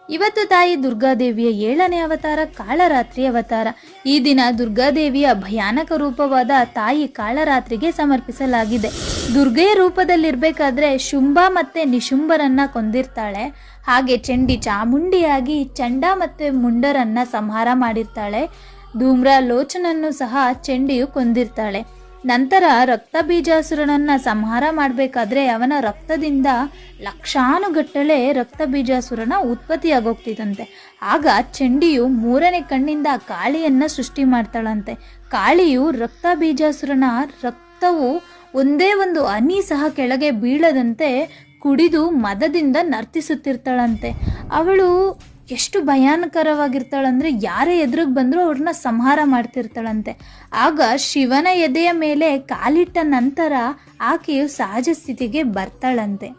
ಇವತ್ತು ತಾಯಿ ದುರ್ಗಾದೇವಿಯ 7ನೇ ಅವತಾರ ಕಾಳರಾತ್ರಿ ಅವತಾರ. ಈ ದಿನ ದುರ್ಗಾದೇವಿಯ ಭಯಾನಕ ರೂಪವಾದ ತಾಯಿ ಕಾಳರಾತ್ರಿಗೆ ಸಮರ್ಪಿಸಲಾಗಿದೆ. ದುರ್ಗೆಯ ರೂಪದಲ್ಲಿರ್ಬೇಕಾದ್ರೆ ಶುಂಭ ಮತ್ತೆ ನಿಶುಂಭರನ್ನ ಕೊಂದಿರ್ತಾಳೆ. ಹಾಗೆ ಚಂಡಿ ಚಾಮುಂಡಿಯಾಗಿ ಚಂಡ ಮತ್ತೆ ಮುಂಡರನ್ನ ಸಂಹಾರ ಮಾಡಿರ್ತಾಳೆ. ಧೂಮ್ರ ಲೋಚನನ್ನು ಸಹ ಚಂಡಿಯು ಕೊಂದಿರ್ತಾಳೆ. ನಂತರ ರಕ್ತ ಬೀಜಾಸುರನನ್ನ ಸಂಹಾರ ಮಾಡಬೇಕಾದ್ರೆ ಅವನ ರಕ್ತದಿಂದ ಲಕ್ಷಾನುಗಟ್ಟಲೆ ರಕ್ತ ಬೀಜಾಸುರನ ಉತ್ಪತ್ತಿಯಾಗೋಗ್ತಿದಂತೆ. ಆಗ ಚಂಡಿಯು 3ನೇ ಕಣ್ಣಿಂದ ಕಾಳಿಯನ್ನ ಸೃಷ್ಟಿ ಮಾಡ್ತಾಳಂತೆ. ಕಾಳಿಯು ರಕ್ತ ಬೀಜಾಸುರನ ರಕ್ತವು ಒಂದೇ ಒಂದು ಹನಿ ಸಹ ಕೆಳಗೆ ಬೀಳದಂತೆ ಕುಡಿದು ಮದದಿಂದ ನರ್ತಿಸುತ್ತಿರ್ತಾಳಂತೆ. ಅವಳು ಎಷ್ಟು ಭಯಾನಕರವಾಗಿರ್ತಾಳಂದ್ರೆ ಯಾರೇ ಎದುರಿಗೆ ಬಂದರೂ ಅವ್ರನ್ನ ಸಂಹಾರ ಮಾಡ್ತಿರ್ತಾಳಂತೆ. ಆಗ ಶಿವನ ಎದೆಯ ಮೇಲೆ ಕಾಲಿಟ್ಟ ನಂತರ ಆಕೆಯು ಸಹಜ ಸ್ಥಿತಿಗೆ ಬರ್ತಾಳಂತೆ.